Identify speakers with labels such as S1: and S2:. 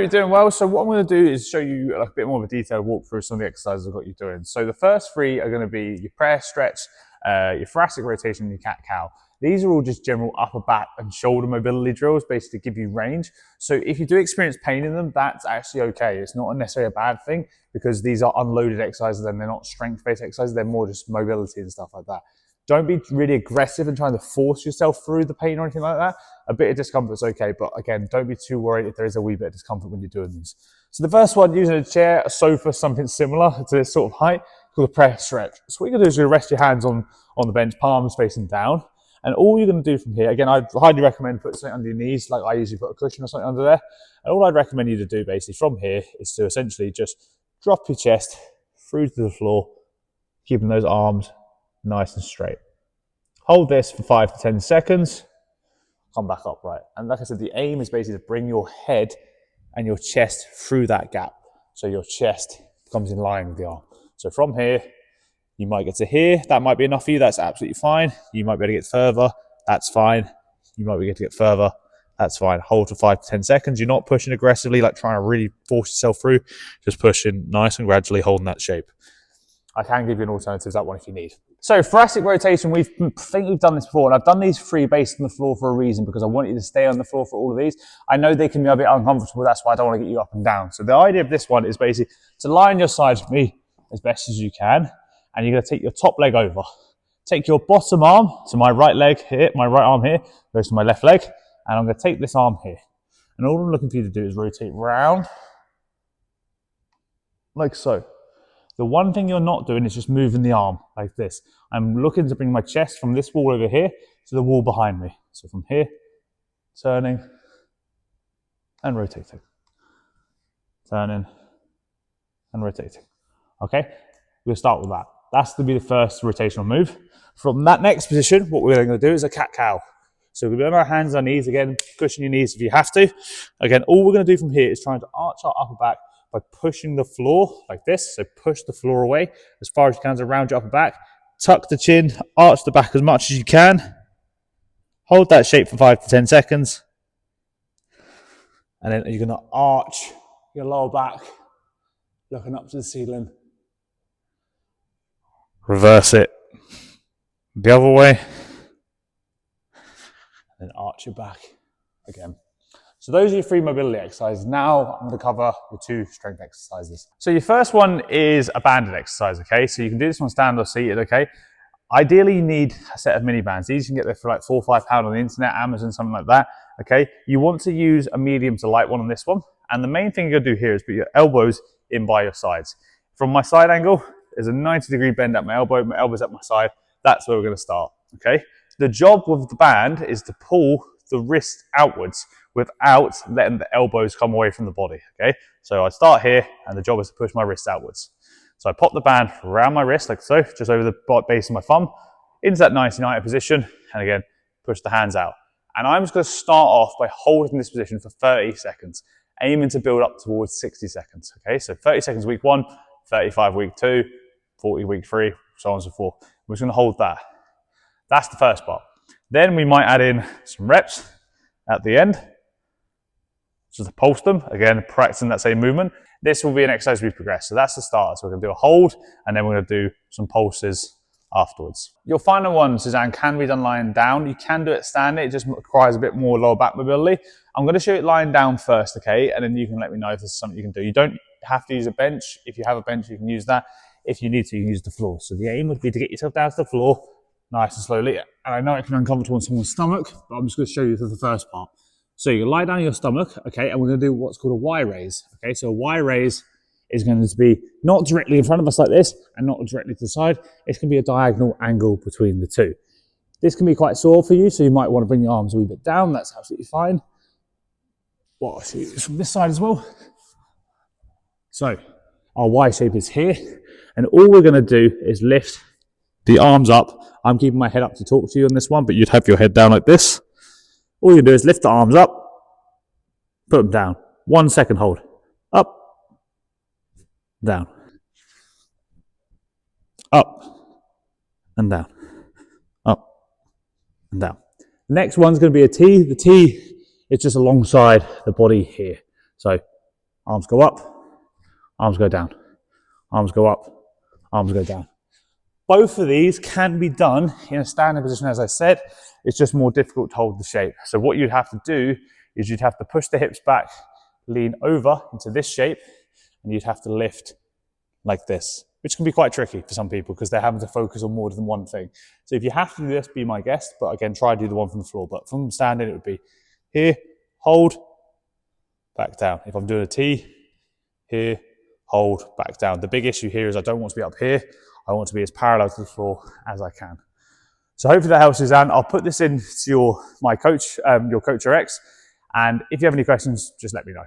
S1: You're doing well. So what I'm going to do is show you a bit more of a detailed walk through some of the exercises I've got you doing. So the first three are going to be your prayer stretch, your thoracic rotation, and your cat-cow. These are all just general upper back and shoulder mobility drills, basically to give you range. So if you do experience pain in them, that's actually okay. It's not necessarily a bad thing because these are unloaded exercises and they're not strength-based exercises. They're more just mobility and stuff like that. Don't be really aggressive and trying to force yourself through the pain or anything like that. A bit of discomfort is okay, but again, don't be too worried if there is a wee bit of discomfort when you're doing these. So the first one, using a chair, a sofa, something similar to this sort of height, called a prayer stretch. So what you're gonna do is you're gonna rest your hands on the bench, palms facing down. And all you're gonna do from here, again, I'd highly recommend putting something under your knees, like I usually put a cushion or something under there. And all I'd recommend you to do basically from here is to essentially just drop your chest through to the floor, keeping those arms nice and straight. Hold this for 5 to 10 seconds, come back upright. And like I said, the aim is basically to bring your head and your chest through that gap. So your chest comes in line with the arm. So from here, you might get to here. That might be enough for you. That's absolutely fine. You might be able to get further. That's fine. You might be able to get further. That's fine. Hold for 5 to 10 seconds. You're not pushing aggressively, like trying to really force yourself through. Just pushing nice and gradually, holding that shape. I can give you an alternative to that one if you need. So thoracic rotation, I think we've done this before, and I've done these three based on the floor for a reason, because I want you to stay on the floor for all of these. I know they can be a bit uncomfortable, that's why I don't want to get you up and down. So the idea of this one is basically to lie on your side with me as best as you can, and you're going to take your top leg over. Take your bottom arm to my right leg here, my right arm here, goes to my left leg, and I'm going to take this arm here. And all I'm looking for you to do is rotate round, like so. The one thing you're not doing is just moving the arm like this. I'm looking to bring my chest from this wall over here to the wall behind me. So from here, turning and rotating. Turning and rotating. Okay, we'll start with that. That's going to be the first rotational move. From that next position, what we're going to do is a cat-cow. So we're going to have our hands on our knees again, cushion your knees if you have to. Again, all we're going to do from here is trying to arch our upper back by pushing the floor like this. So push the floor away as far as you can to round your upper back. Tuck the chin, arch the back as much as you can. Hold that shape for 5 to 10 seconds. And then you're going to arch your lower back, looking up to the ceiling. Reverse it the other way. And then arch your back again. So those are your three mobility exercises. Now I'm going to cover your two strength exercises. So your first one is a banded exercise, okay? So you can do this one stand or seated, okay? Ideally, you need a set of mini bands. These you can get there for like £4 or £5 on the internet, Amazon, something like that, okay? You want to use a medium to light one on this one. And the main thing you're going to do here is put your elbows in by your sides. From my side angle, there's a 90-degree bend at my elbow's at my side. That's where we're going to start, okay? The job with the band is to pull the wrist outwards without letting the elbows come away from the body, okay? So I start here, and the job is to push my wrist outwards. So I pop the band around my wrist, like so, just over the base of my thumb, into that 90-90 position, and again, push the hands out. And I'm just gonna start off by holding this position for 30 seconds, aiming to build up towards 60 seconds, okay? So 30 seconds week 1, 35 week 2, 40 week 3, so on and so forth. We're just gonna hold that. That's the first part. Then we might add in some reps at the end, just to pulse them, again, practicing that same movement. This will be an exercise we progress. So that's the start. So we're gonna do a hold, and then we're gonna do some pulses afterwards. Your final one, Suzanne, can be done lying down. You can do it standing, it just requires a bit more lower back mobility. I'm gonna show it lying down first, okay? And then you can let me know if this is something you can do. You don't have to use a bench. If you have a bench, you can use that. If you need to, you can use the floor. So the aim would be to get yourself down to the floor, nice and slowly. And I know it can be uncomfortable on someone's stomach, but I'm just gonna show you the first part. So you lie down on your stomach, okay, and we're gonna do what's called a Y raise, okay? So a Y raise is going to be not directly in front of us like this and not directly to the side. It's going to be a diagonal angle between the two. This can be quite sore for you, so you might want to bring your arms a wee bit down. That's absolutely fine. Well, I'll show you this from this side as well. So our Y shape is here, and all we're going to do is lift the arms up. I'm keeping my head up to talk to you on this one, but you'd have your head down like this. All you do is lift the arms up, put them down. 1 second hold. Up, down, up, and down, up, and down. The next one's going to be a T. The T is just alongside the body here. So Arms go up, arms go down, arms go up, arms go down. Both of these can be done in a standing position, as I said. It's just more difficult to hold the shape. So what you'd have to do is you'd have to push the hips back, lean over into this shape, and you'd have to lift like this, which can be quite tricky for some people because they're having to focus on more than one thing. So if you have to do this, be my guest, but again, try to do the one from the floor. But from standing, it would be here, hold, back down. If I'm doing a T, here, hold, back down. The big issue here is I don't want to be up here. I want to be as parallel to the floor as I can. So hopefully that helps, Suzanne. I'll put this into your Coach RX. And if you have any questions, just let me know.